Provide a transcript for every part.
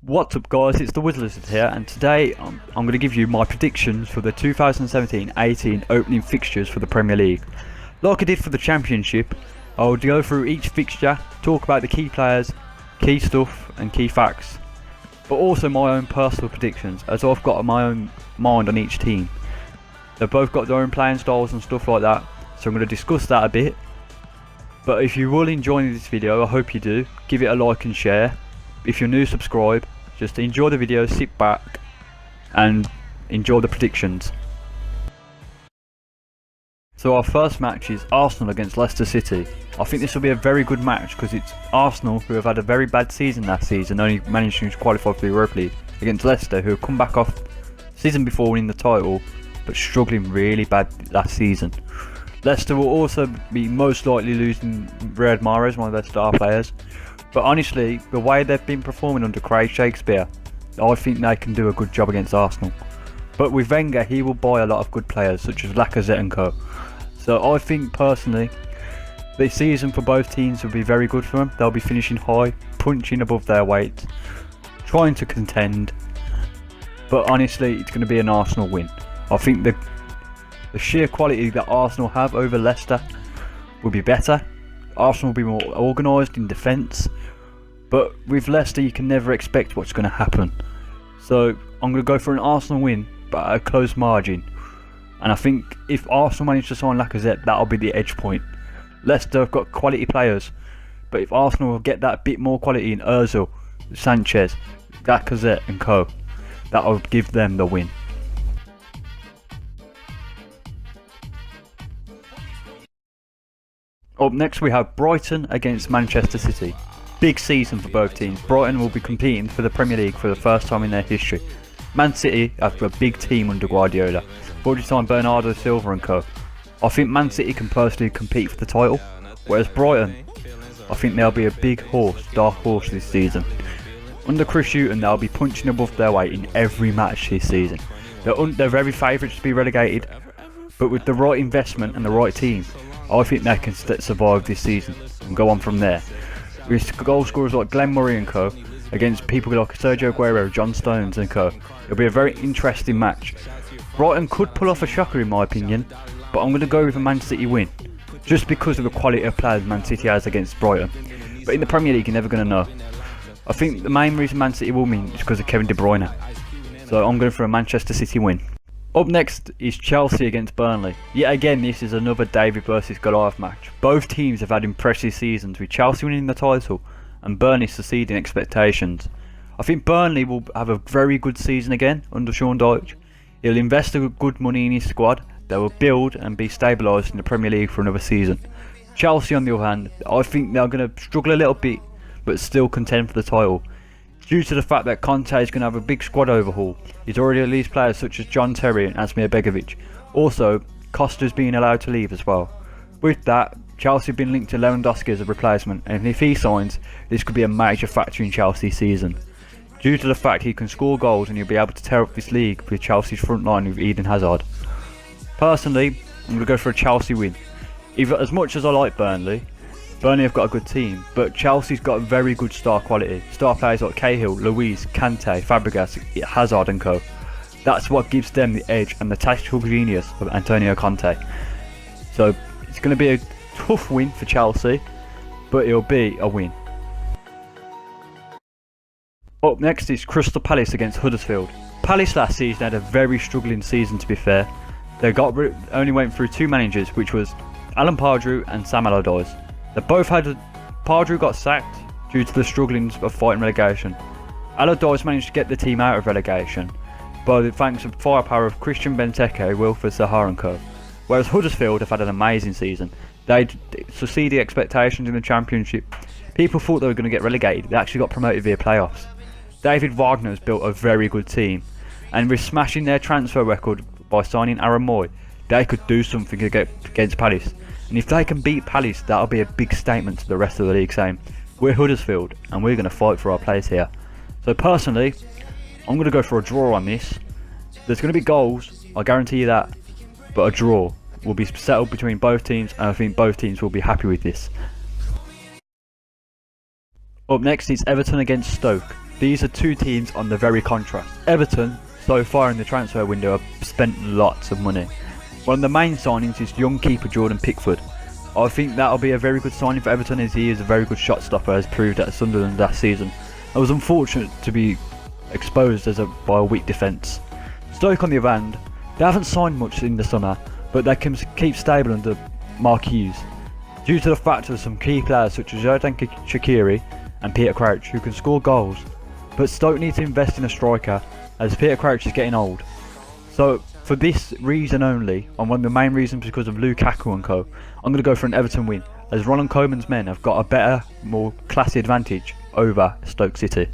What's up guys, it's the Wizard here, and today I'm going to give you my predictions for the 2017-18 opening fixtures for the Premier League. Like I did for the Championship, I'll go through each fixture, talk about the key players, key stuff and key facts, but also my own personal predictions, as I've got my own mind on each team. They've both got their own playing styles and stuff like that, so I'm going to discuss that a bit. But if you will enjoy this video, I hope you do, give it a like and share. If you're new, subscribe. Just enjoy the video, sit back and enjoy the predictions. So our first match is Arsenal against Leicester City. I think this will be a very good match because it's Arsenal, who have had a very bad season last season, only managed to qualify for the Europa League, against Leicester, who have come back off season before winning the title but struggling really bad last season. Leicester will also be most likely losing Riyad Mahrez, one of their star players. But honestly, the way they've been performing under Craig Shakespeare, I think they can do a good job against Arsenal. But with Wenger, he will buy a lot of good players such as Lacazette and co. So I think personally, this season for both teams will be very good for them. They'll be finishing high, punching above their weight, trying to contend. But honestly, it's going to be an Arsenal win. I think the sheer quality that Arsenal have over Leicester will be better. Arsenal will be more organised in defence, but with Leicester you can never expect what's going to happen. So I'm going to go for an Arsenal win, but at a close margin. And I think if Arsenal manage to sign Lacazette, that'll be the edge point. Leicester have got quality players, but if Arsenal will get that bit more quality in Ozil, Sanchez, Lacazette and co, that'll give them the win. Up next we have Brighton against Manchester City. Big season for both teams. Brighton will be competing for the Premier League for the first time in their history. Man City have a big team under Guardiola. Already signed Bernardo Silva and co. I think Man City can personally compete for the title, whereas Brighton, I think they'll be a big horse, dark horse this season. Under Chris Hughton, they'll be punching above their weight in every match this season. They're very favourites to be relegated, but with the right investment and the right team, I think they can survive this season and go on from there. With goal scorers like Glenn Murray and co, against people like Sergio Aguero, John Stones and co, it'll be a very interesting match. Brighton could pull off a shocker in my opinion, but I'm going to go with a Man City win, just because of the quality of players Man City has against Brighton. But in the Premier League you're never going to know. I think the main reason Man City will win is because of Kevin De Bruyne. So I'm going for a Manchester City win. Up next is Chelsea against Burnley. Yet again, this is another David versus Goliath match. Both teams have had impressive seasons, with Chelsea winning the title and Burnley succeeding expectations. I think Burnley will have a very good season again under Sean Dyche. He'll invest good money in his squad. They will build and be stabilised in the Premier League for another season. Chelsea on the other hand, I think they're going to struggle a little bit but still contend for the title, due to the fact that Conte is going to have a big squad overhaul. He's already released players such as John Terry and Asmir Begovic. Also, Costa's being allowed to leave as well. With that, Chelsea have been linked to Lewandowski as a replacement, and if he signs, this could be a major factor in Chelsea's season, due to the fact he can score goals and he'll be able to tear up this league with Chelsea's front line with Eden Hazard. Personally, I'm going to go for a Chelsea win. As much as I like Burnley have got a good team, but Chelsea's got a very good star quality. Star players like Cahill, Luiz, Kante, Fabregas, Hazard and co. That's what gives them the edge and the tactical genius of Antonio Conte. So it's going to be a tough win for Chelsea, but it'll be a win. Up next is Crystal Palace against Huddersfield. Palace last season had a very struggling season, to be fair. They only went through two managers, which was Alan Pardew and Sam Allardyce. They both had Pardew got sacked due to the strugglings of fighting relegation. Allardyce managed to get the team out of relegation by the thanks of firepower of Christian Benteke, Wilfred Zaha and co. Whereas Huddersfield have had an amazing season. They succeeded expectations in the Championship. People thought they were going to get relegated. They actually got promoted via playoffs. David Wagner has built a very good team, and with smashing their transfer record by signing Aaron Moy, they could do something against Palace. And if they can beat Palace, that'll be a big statement to the rest of the league, saying we're Huddersfield and we're going to fight for our place here. So personally, I'm going to go for a draw on this. There's going to be goals, I guarantee you that, but a draw will be settled between both teams, and I think both teams will be happy with this. Up next is Everton against Stoke. these are two teams on the very contrast. Everton, so far in the transfer window, have spent lots of money. One of the main signings is young keeper Jordan Pickford. I think that'll be a very good signing for Everton, as he is a very good shot stopper, as proved at Sunderland last season. I was unfortunate to be exposed by a weak defence. Stoke on the other hand, they haven't signed much in the summer, but they can keep stable under Mark Hughes, due to the fact of some key players such as Xherdan Shaqiri and Peter Crouch, who can score goals. But Stoke need to invest in a striker, as Peter Crouch is getting old. So for this reason only, and one of the main reasons because of Lukaku and co, I'm going to go for an Everton win, as Ronald Koeman's men have got a better, more classy advantage over Stoke City.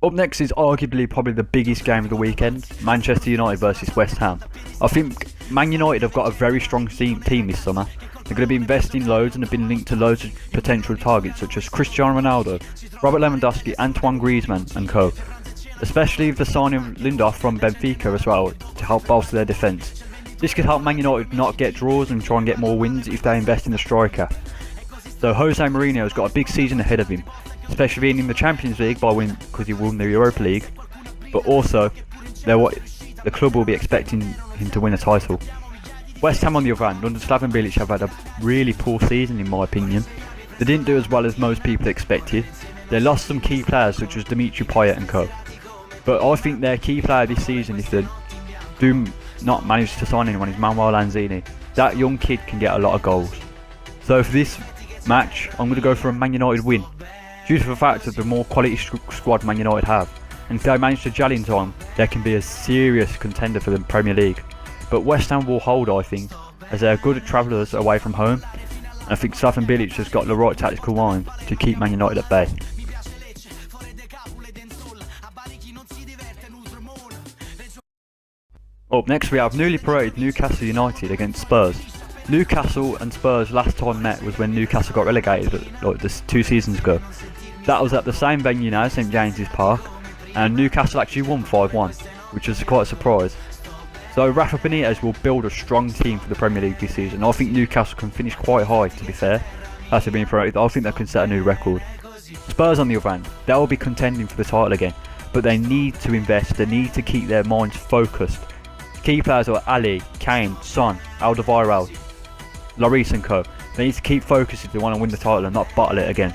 Up next is arguably probably the biggest game of the weekend, Manchester United versus West Ham. I think Man United have got a very strong team this summer. They're going to be investing loads and have been linked to loads of potential targets such as Cristiano Ronaldo, Robert Lewandowski, Antoine Griezmann and co. Especially with the signing of Lindelof from Benfica as well to help bolster their defence. This could help Man United not get draws and try and get more wins if they invest in the striker. So Jose Mourinho has got a big season ahead of him, especially being in the Champions League because he won the Europa League, but also the club will be expecting him to win a title. West Ham on the other hand, under Slaven Bilic, have had a really poor season in my opinion. They didn't do as well as most people expected. They lost some key players such as Dimitri Payet and co. But I think their key player this season, if they do not manage to sign anyone, is Manuel Lanzini. That young kid can get a lot of goals. So for this match, I'm going to go for a Man United win, due to the fact of the more quality squad Man United have. And if they manage to gel in time, they can be a serious contender for the Premier League. But West Ham will hold, I think, as they are good at travellers away from home. And I think Slaven Bilic has got the right tactical mind to keep Man United at bay. Up next we have newly promoted Newcastle United against Spurs. Newcastle and Spurs last time met was when Newcastle got relegated like 2 seasons ago. That was at the same venue now, St James's Park, and Newcastle actually won 5-1, which was quite a surprise. So Rafa Benitez will build a strong team for the Premier League this season. I think Newcastle can finish quite high, to be fair, after being promoted. I think they can set a new record. Spurs on the other hand, they'll be contending for the title again, but they need to invest, they need to keep their minds focused. Key players are Ali, Kane, Son, Alderweireld, Lloris and co. They need to keep focused if they want to win the title and not bottle it again.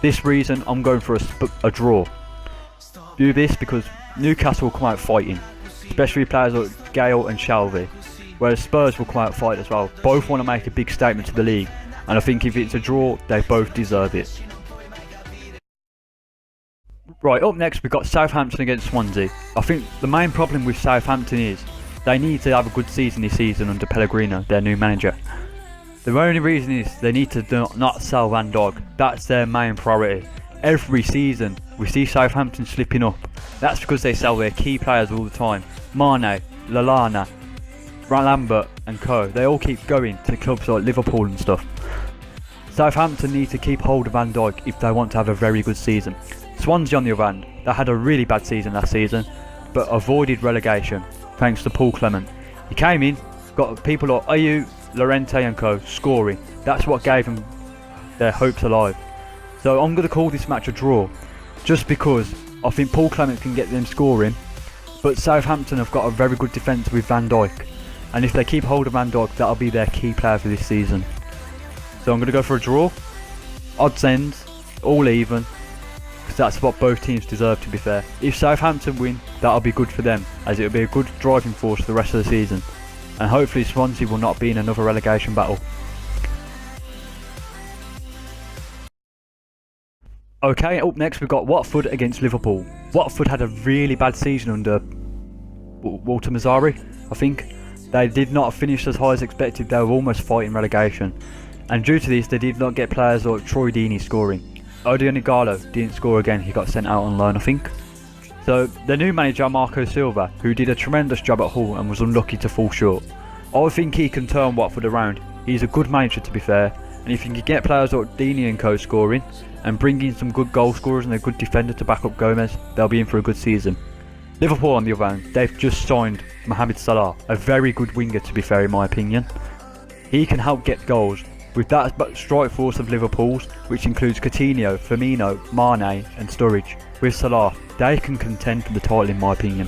This reason, I'm going for a draw. Do this because Newcastle will come out fighting, especially players like Gale and Shelvey, whereas Spurs will come out fight as well. Both want to make a big statement to the league, and I think if it's a draw, they both deserve it. Right, up next we've got Southampton against Swansea. I think the main problem with Southampton is they need to have a good season this season under Pellegrino, their new manager. The only reason is they need to not sell Van Dijk. That's their main priority. Every season we see Southampton slipping up. That's because they sell their key players all the time. Mane, Lallana, Lambert and co. They all keep going to clubs like Liverpool and stuff. Southampton need to keep hold of Van Dijk if they want to have a very good season. Swansea on the other hand, they had a really bad season last season, but avoided relegation thanks to Paul Clement. He came in, got people like Ayew, Llorente and co scoring. That's what gave them their hopes alive. So I'm going to call this match a draw, just because I think Paul Clement can get them scoring, but Southampton have got a very good defence with Van Dijk, and if they keep hold of Van Dijk, that'll be their key player for this season. So I'm going to go for a draw. Odds ends, all even, because that's what both teams deserve, to be fair. If Southampton win, that'll be good for them, as it'll be a good driving force for the rest of the season, and hopefully Swansea will not be in another relegation battle. Okay, up next we've got Watford against Liverpool. Watford had a really bad season under Walter Mazzarri, I think. They did not finish as high as expected, they were almost fighting relegation. And due to this, they did not get players like Troy Deeney scoring. Odion Igalo didn't score again, he got sent out on loan I think. So the new manager Marco Silva, who did a tremendous job at Hull and was unlucky to fall short. I think he can turn Watford around. He's a good manager, to be fair, and if he can get players like Deeney and co scoring and bring in some good goal scorers and a good defender to back up Gomez, they'll be in for a good season. Liverpool on the other hand, they've just signed Mohamed Salah, a very good winger, to be fair, in my opinion. He can help get goals, With that strike force of Liverpool's, which includes Coutinho, Firmino, Mane and Sturridge, with Salah, they can contend for the title in my opinion.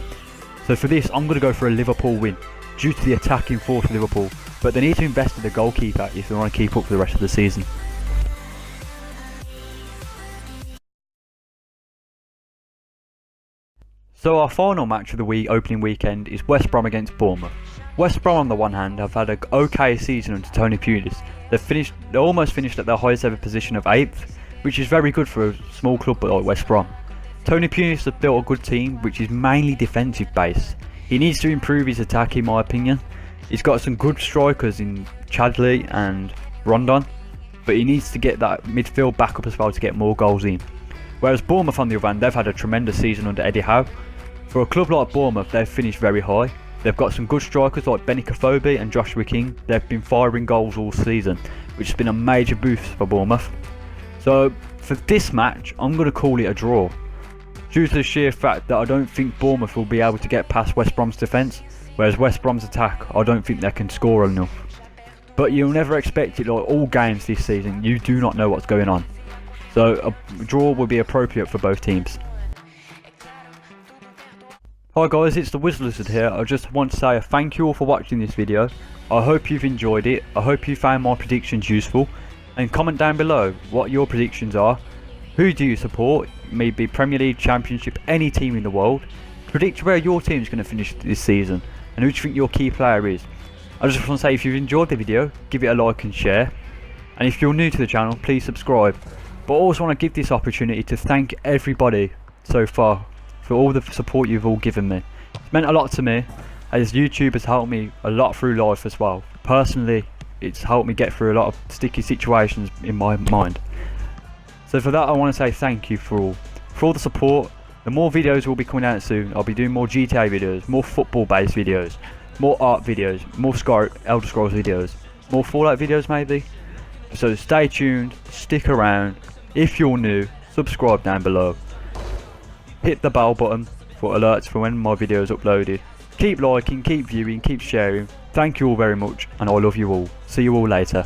So for this, I'm going to go for a Liverpool win, due to the attacking force of Liverpool, but they need to invest in the goalkeeper if they want to keep up for the rest of the season. So our final match of the opening weekend is West Brom against Bournemouth. West Brom on the one hand have had an okay season under Tony Pulis. They almost finished at their highest ever position of 8th, which is very good for a small club like West Brom. Tony Pulis has built a good team which is mainly defensive based. He needs to improve his attack in my opinion. He's got some good strikers in Chadley and Rondon, but he needs to get that midfield back up as well to get more goals in. Whereas Bournemouth on the other hand, they've had a tremendous season under Eddie Howe. For a club like Bournemouth, they've finished very high. They've got some good strikers like Benny Kofobe and Joshua King. They've been firing goals all season, which has been a major boost for Bournemouth. So for this match, I'm going to call it a draw, due to the sheer fact that I don't think Bournemouth will be able to get past West Brom's defence, whereas West Brom's attack, I don't think they can score enough. But you'll never expect it, like all games this season, you do not know what's going on. So a draw will be appropriate for both teams. Hi guys, it's the Wizlizard here. I just want to say a thank you all for watching this video. I hope you've enjoyed it. I hope you found my predictions useful. And comment down below what your predictions are. Who do you support? Maybe Premier League, Championship, any team in the world. Predict where your team is going to finish this season. And who do you think your key player is? I just want to say if you've enjoyed the video, give it a like and share. And if you're new to the channel, please subscribe. But I also want to give this opportunity to thank everybody so far for all the support you've all given me. It's meant a lot to me, as YouTube has helped me a lot through life as well. Personally, it's helped me get through a lot of sticky situations in my mind. So for that, I want to say thank you for all the support. The more videos will be coming out soon. I'll be doing more GTA videos, more football based videos, more art videos, more Elder Scrolls videos, more Fallout videos maybe. So stay tuned, stick around. If you're new, subscribe down below. Hit the bell button for alerts for when my video is uploaded. Keep liking, keep viewing, keep sharing. Thank you all very much and I love you all. See you all later.